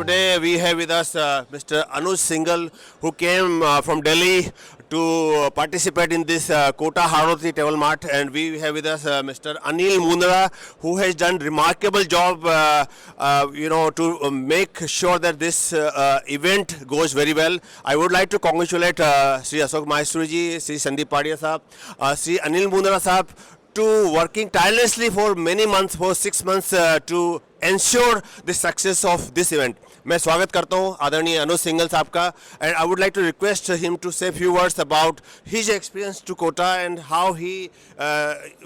today we have with us Mr. Anuj Singhal, who came from Delhi to participate in this Kota Haroti Travel Mart, and we have with us Mr. Anil Mundra, who has done remarkable job, to make sure that this event goes very well. I would like to congratulate Sri Ashok Maheshwari ji, Sri Sandeep Padia sahab, Sri Anil Mundra sahab, to working tirelessly for many months, for 6 months, to ensure the success of this event. मैं स्वागत करता हूं आदरणीय अनुज सिंघल साहब का, and I would like to request him to say a few words about his experience to Kota and how he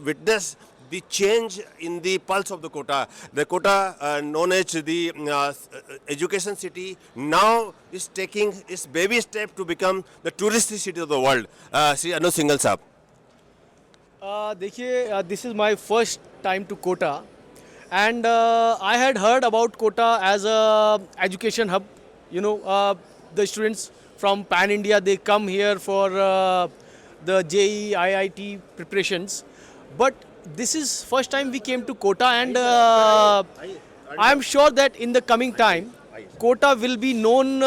witnessed the change in the pulse of the Kota. The Kota, known as the education city, now is taking its baby step to become the touristy city of the world. Sri Anuj Singhal साहब. देखिए, this is my first time to Kota, and I had heard about Kota as a education hub. The students from Pan India, they come here for the JEE, IIT preparations. But this is first time we came to Kota, and I am sure that in the coming time, Kota will be known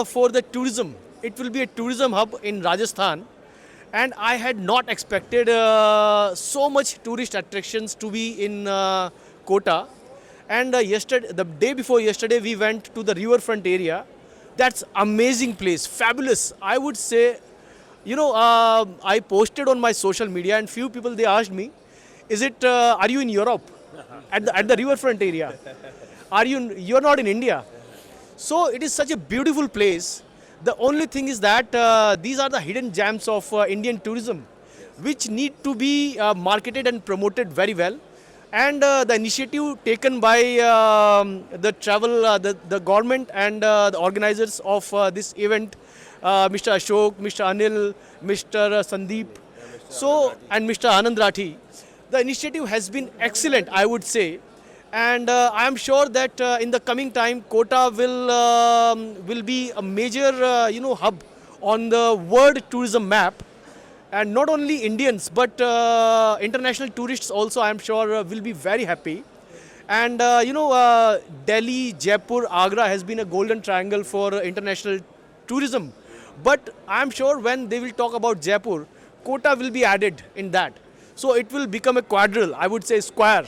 for the tourism. It will be a tourism hub in Rajasthan. And I had not expected so much tourist attractions to be in Kota. And the day before yesterday, we went to the riverfront area. That's amazing place, fabulous. I would say, I posted on my social media, and few people, they asked me, are you in Europe at the riverfront area? You're not in India. So it is such a beautiful place. The only thing is that these are the hidden gems of Indian tourism, which need to be marketed and promoted very well. And the initiative taken by the travel, the government and the organizers of this event, Mr. Ashok, Mr. Anil, Mr. Sandeep, and Mr. Anand Rathi, the initiative has been excellent, I would say. And I am sure that in the coming time, Kota will be a major hub on the world tourism map. And not only Indians, but international tourists also, I am sure, will be very happy. And Delhi, Jaipur, Agra has been a golden triangle for international tourism. But I am sure when they will talk about Jaipur, Kota will be added in that. So it will become a quadrille, I would say square.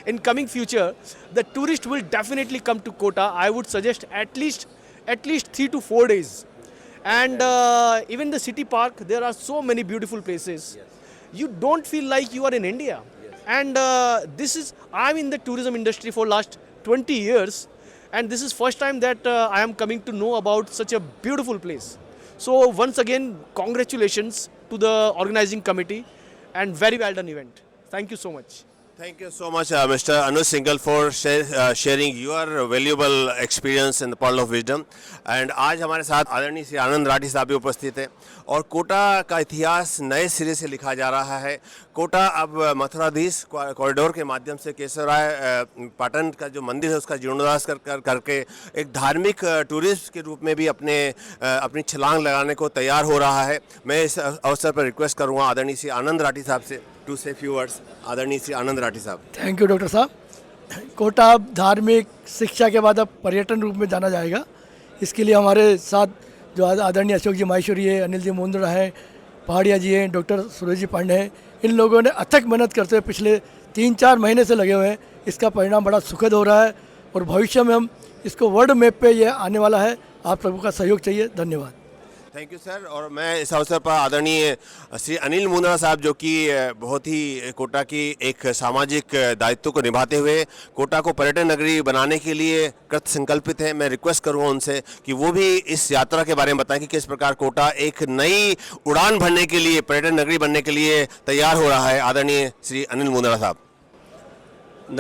In coming future, the tourist will definitely come to Kota. I would suggest at least 3 to 4 days. And even the city park, there are so many beautiful places. Yes. You don't feel like you are in India. Yes. And I'm in the tourism industry for last 20 years. And this is first time that I am coming to know about such a beautiful place. So once again, congratulations to the organizing committee, and very well done event. Thank you so much. Thank you so much, Mr. Anuj Singhal, for sharing your valuable experience in the Pearl of Wisdom. And आज हमारे साथ आदरणीय श्री आनंद राठी साहब भी उपस्थित है, और कोटा का इतिहास नए सिरे से लिखा जा रहा है. कोटा अब मथुराधीश कॉरिडोर के माध्यम से केशवराय पाटन का जो मंदिर है उसका जीर्णोद्धार करके एक धार्मिक टूरिस्ट के रूप में भी अपनी छलांग लगाने को तैयार हो रहा है. मैं इस अवसर पर रिक्वेस्ट करूँगा आदरणीय श्री आनंद राठी साहब से टू से फ्यू वर्ड्स. आदरणीय श्री आनंद राठी साहब. थैंक यू डॉक्टर साहब. कोटा अब धार्मिक शिक्षा के बाद अब पर्यटन रूप में जाना जाएगा. इसके लिए हमारे साथ जो आदरणीय अशोक जी माहेश्वरी है, अनिल जी मुंद्रा हैं, पहाड़िया जी हैं, डॉक्टर सुरेश जी पांडे हैं, इन लोगों ने अथक मेहनत करते हुए पिछले 3-4 महीने से लगे हुए हैं. इसका परिणाम बड़ा सुखद हो रहा है, और भविष्य में हम इसको वर्ल्ड मैप पे ये आने वाला है. आप लोगों का सहयोग चाहिए. धन्यवाद. Thank you sir. और मैं इस अवसर पर आदरणीय श्री अनिल मुंद्रा साहब, जो कि बहुत ही कोटा की एक सामाजिक दायित्व को निभाते हुए कोटा को पर्यटन नगरी बनाने के लिए कृत संकल्पित है, मैं रिक्वेस्ट करूँगा उनसे कि वो भी इस यात्रा के बारे में बताएं कि किस प्रकार कोटा एक नई उड़ान भरने के लिए, पर्यटन नगरी बनने के लिए तैयार हो रहा है. आदरणीय श्री अनिल मुंद्रा साहब.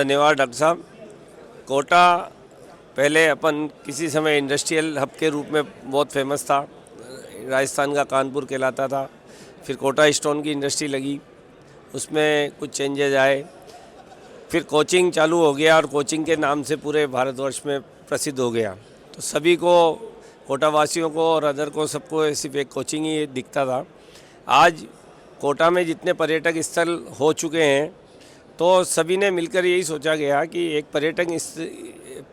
धन्यवाद डॉक्टर साहब. कोटा पहले अपन किसी समय इंडस्ट्रियल हब के रूप में बहुत फेमस था. राजस्थान का कानपुर कहलाता था. फिर कोटा स्टोन की इंडस्ट्री लगी, उसमें कुछ चेंजेज आए. फिर कोचिंग चालू हो गया, और कोचिंग के नाम से पूरे भारतवर्ष में प्रसिद्ध हो गया. तो सभी को, कोटा वासियों को और अदर को, सबको सिर्फ एक कोचिंग ही दिखता था. आज कोटा में जितने पर्यटक स्थल हो चुके हैं, तो सभी ने मिलकर यही सोचा गया कि एक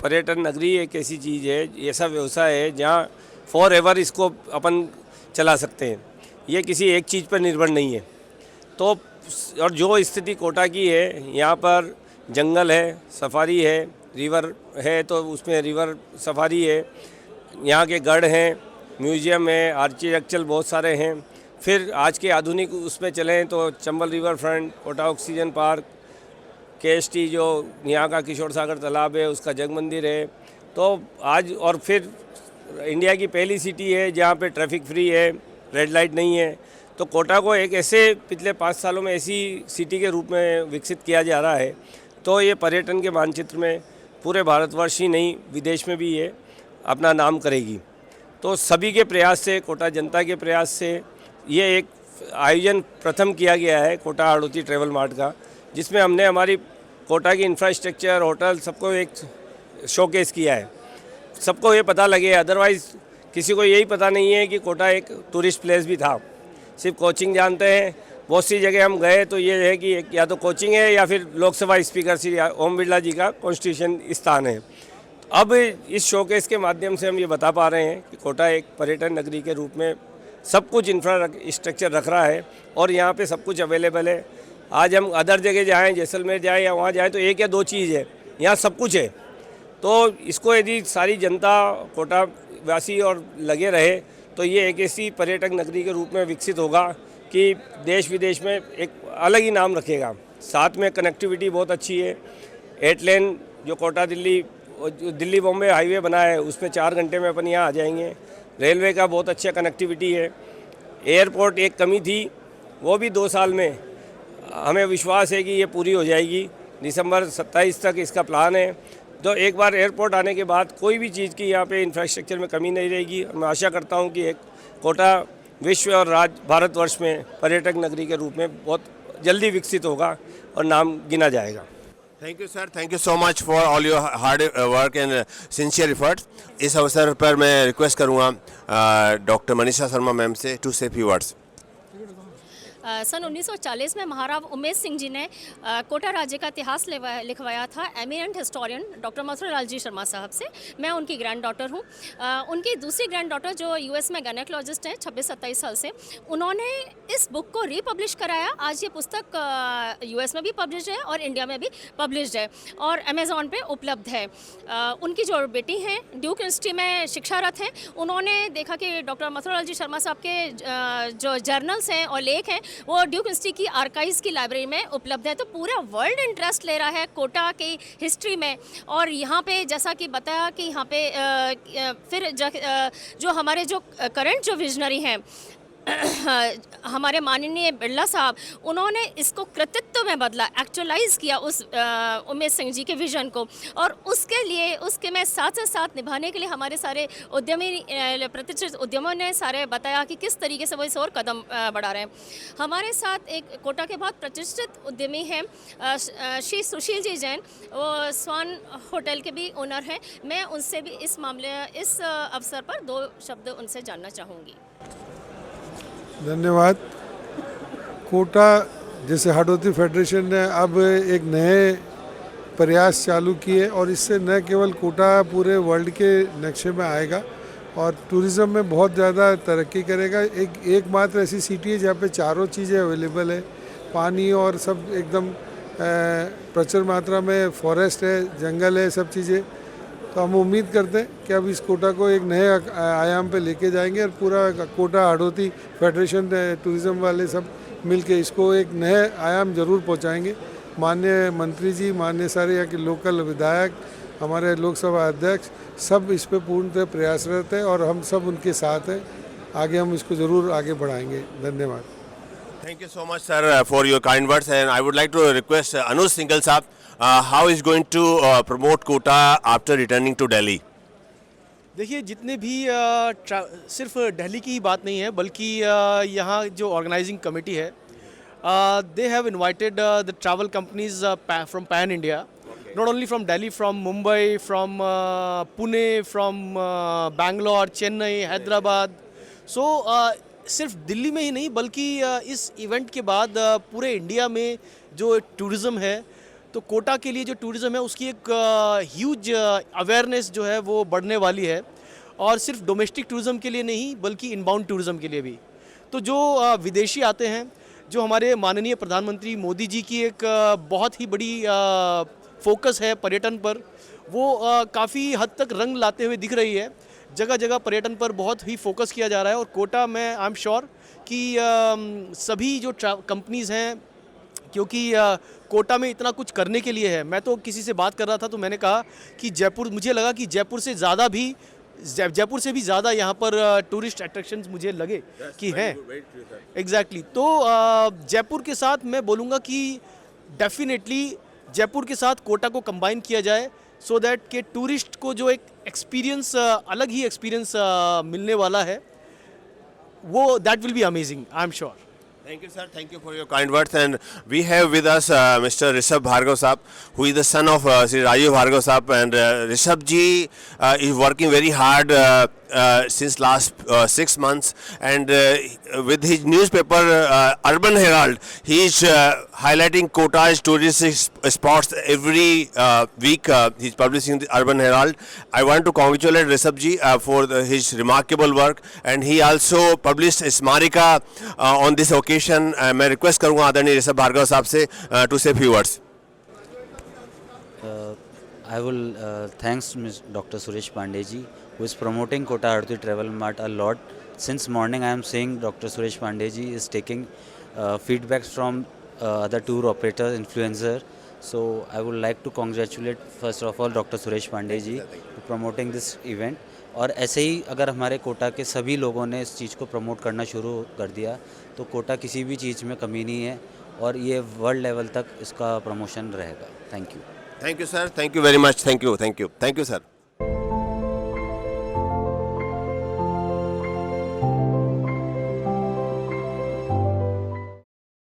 पर्यटन नगरी एक ऐसी चीज़ है, ऐसा व्यवसाय है जहाँ फॉर एवर इसको अपन चला सकते हैं, ये किसी एक चीज़ पर निर्भर नहीं है। तो और जो स्थिति कोटा की है, यहाँ पर जंगल है, सफारी है, रिवर है तो उसमें रिवर सफारी है, यहाँ के गढ़ हैं, म्यूजियम है, आर्किटेक्चर बहुत सारे हैं। फिर आज के आधुनिक उसमें चलें तो Chambal river front, Kota oxygen park, KST जो यहाँ का किशोर सागर तालाब है, उसका जग मंदिर है। तो आज और फिर इंडिया की पहली सिटी है जहाँ पे ट्रैफिक फ्री है, रेड लाइट नहीं है। तो कोटा को एक ऐसे पिछले 5 सालों में ऐसी सिटी के रूप में विकसित किया जा रहा है। तो ये पर्यटन के मानचित्र में पूरे भारतवर्ष ही नहीं, विदेश में भी ये अपना नाम करेगी। तो सभी के प्रयास से, कोटा जनता के प्रयास से ये एक आयोजन प्रथम किया गया है कोटा हाड़ौती ट्रैवल मार्ट का, जिसमें हमने हमारी कोटा की इंफ्रास्ट्रक्चर, होटल सबको एक शोकेस किया है। सबको ये पता लगे, अदरवाइज़ किसी को यही पता नहीं है कि कोटा एक टूरिस्ट प्लेस भी था। सिर्फ कोचिंग जानते हैं। बहुत सी जगह हम गए तो ये है कि या तो कोचिंग है या फिर लोकसभा स्पीकर श्री ओम बिरला जी का कॉन्स्टिट्यूशन स्थान है। अब इस शोकेस के माध्यम से हम ये बता पा रहे हैं कि कोटा एक पर्यटन नगरी के रूप में सब कुछ इंफ्रास्ट्रक्चर रख रहा है और यहाँ पे सब कुछ अवेलेबल है। आज हम अदर जगह जाएँ, जैसलमेर जाएँ या वहाँ जाएँ तो एक या दो चीज़ है, यहाँ सब कुछ है। तो इसको यदि सारी जनता कोटा वासी और लगे रहे तो ये एक ऐसी पर्यटक नगरी के रूप में विकसित होगा कि देश विदेश में एक अलग ही नाम रखेगा। साथ में कनेक्टिविटी बहुत अच्छी है। 8 लेन जो कोटा दिल्ली बॉम्बे हाईवे बना है उसमें 4 घंटे में अपन यहाँ आ जाएंगे। रेलवे का बहुत अच्छा कनेक्टिविटी है। एयरपोर्ट एक कमी थी, वो भी 2 साल में हमें विश्वास है कि ये पूरी हो जाएगी। दिसंबर 27 तक इसका प्लान है। तो एक बार एयरपोर्ट आने के बाद कोई भी चीज़ की यहाँ पे इंफ्रास्ट्रक्चर में कमी नहीं रहेगी। मैं आशा करता हूँ कि एक कोटा विश्व और भारतवर्ष में पर्यटक नगरी के रूप में बहुत जल्दी विकसित होगा और नाम गिना जाएगा। Thank you sir, thank you so much for all your hard work and sincere efforts. इस अवसर पर मैं रिक्वेस्ट करूँगा डॉक्टर मनीषा शर्मा मैम से टू से फ्यू वर्ड्स। सन 1940 में महाराव उमेश सिंह जी ने कोटा राज्य का इतिहास लिखवाया था एमिनेंट हिस्टोरियन डॉक्टर मथुरालाल जी शर्मा साहब से। मैं उनकी ग्रैंड डॉटर हूँ। उनकी दूसरी ग्रैंड डॉटर जो US में गायनेकोलॉजिस्ट हैं 26-27 साल से, उन्होंने इस बुक को रीपब्लिश कराया। आज ये पुस्तक US में भी पब्लिश है और इंडिया में भी पब्लिश है और अमेज़ॉन पे उपलब्ध है। उनकी जो बेटी हैं ड्यूक यूनिवर्सिटी में शिक्षारत हैं, उन्होंने देखा कि डॉक्टर मथुरालाल जी शर्मा साहब के जो जर्नल्स हैं और लेख हैं वो ड्यूक यूनिवर्सिटी की आर्काइव्स की लाइब्रेरी में उपलब्ध है। तो पूरा वर्ल्ड इंटरेस्ट ले रहा है कोटा की हिस्ट्री में। और यहाँ पे जैसा कि बताया कि यहाँ पे फिर जो हमारे जो करंट जो विजनरी हैं हमारे माननीय बिरला साहब, उन्होंने इसको कृतित्व में बदला, एक्चुअलाइज किया उस उमेश सिंह जी के विजन को। और उसके लिए उसके में साथ निभाने के लिए हमारे सारे उद्यमी प्रतिष्ठित उद्यमों ने सारे बताया कि किस तरीके से वो इस और कदम बढ़ा रहे हैं। हमारे साथ एक कोटा के बहुत प्रतिष्ठित उद्यमी हैं श्री सुशील जी जैन, वो स्वान होटल के भी ओनर हैं। मैं उनसे भी इस अवसर पर 2 शब्द उनसे जानना चाहूँगी। धन्यवाद। कोटा जैसे हाड़ौती फेडरेशन ने अब एक नए प्रयास चालू किए और इससे न केवल कोटा पूरे वर्ल्ड के नक्शे में आएगा और टूरिज़्म में बहुत ज़्यादा तरक्की करेगा। एकमात्र ऐसी सिटी है जहाँ पे चारों चीज़ें अवेलेबल है, पानी और सब एकदम प्रचुर मात्रा में, फॉरेस्ट है, जंगल है, सब चीज़ें। तो हम उम्मीद करते हैं कि अब इस कोटा को एक नए आयाम पे लेके जाएंगे और पूरा कोटा हाड़ौती फेडरेशन टूरिज़्म वाले सब मिलके इसको एक नए आयाम जरूर पहुंचाएंगे। माननीय मंत्री जी, माननीय सारे यहाँ के लोकल विधायक, हमारे लोकसभा अध्यक्ष सब इस पे पूर्णतः प्रयासरत है और हम सब उनके साथ हैं। आगे हम इसको ज़रूर आगे बढ़ाएंगे। धन्यवाद। Thank you so much, sir, for your kind words. And I would like to request Anuj Singhal Saab, how is going to promote Kota after returning to Delhi? देखिए, जितने भी सिर्फ दिल्ली की ही बात नहीं है, बल्कि यहाँ जो ऑर्गेनाइजिंग कमेटी है, they have invited the travel companies from pan India, not only from Delhi, from Mumbai, from Pune, from Bangalore, Chennai, Hyderabad. So सिर्फ दिल्ली में ही नहीं बल्कि इस इवेंट के बाद पूरे इंडिया में जो टूरिज़्म है तो कोटा के लिए जो टूरिज़्म है उसकी एक ह्यूज अवेयरनेस जो है वो बढ़ने वाली है, और सिर्फ डोमेस्टिक टूरिज़्म के लिए नहीं बल्कि इनबाउंड टूरिज़्म के लिए भी। तो जो विदेशी आते हैं, जो हमारे माननीय प्रधानमंत्री मोदी जी की एक बहुत ही बड़ी फोकस है पर्यटन पर, वो काफ़ी हद तक रंग लाते हुए दिख रही है। जगह जगह पर्यटन पर बहुत ही फोकस किया जा रहा है, और कोटा में आई एम श्योर कि सभी जो कंपनीज़ हैं, क्योंकि कोटा में इतना कुछ करने के लिए है। मैं तो किसी से बात कर रहा था तो मैंने कहा कि जयपुर, मुझे लगा कि जयपुर से ज़्यादा भी, जयपुर से भी ज़्यादा यहाँ पर टूरिस्ट अट्रैक्शंस मुझे लगे कि हैं। एग्जैक्टली। तो जयपुर के साथ मैं बोलूँगा कि डेफिनेटली जयपुर के साथ कोटा को कंबाइन किया जाए, सो दैट के टूरिस्ट को जो एक एक्सपीरियंस, अलग ही एक्सपीरियंस मिलने वाला है, वो that will be amazing, I am sure. Thank you, sir. Thank you for your kind words. And we have with us Mr. Rishabh Bhargav Saab, who is the son of Sri Rajiv Bhargav Saab. And Rishabh ji is working very hard since last 6 months. And with his newspaper Urban Herald, he is highlighting Kota's tourist spots every week. He is publishing the Urban Herald. I want to congratulate Rishabh ji for his remarkable work. And he also published Smarika on this occasion. मैं request करूंगा आदरणीय ऋषभ भार्गव साहब से to से few words. I will thanks Dr. Suresh Pandey ji, who is promoting Kota Haruti Travel Mart a lot. Since morning I am seeing Dr. Suresh Pandey ji is taking feedbacks from other tour operators, influencer. So I would like to congratulate first of all Dr. Suresh Pandey ji for promoting this event. और ऐसे ही अगर हमारे कोटा के सभी लोगों ने इस चीज़ को प्रमोट करना शुरू कर दिया तो कोटा किसी भी चीज़ में कमी नहीं है, और ये वर्ल्ड लेवल तक इसका प्रमोशन रहेगा। Thank you. Thank you sir, thank you very much, thank you sir.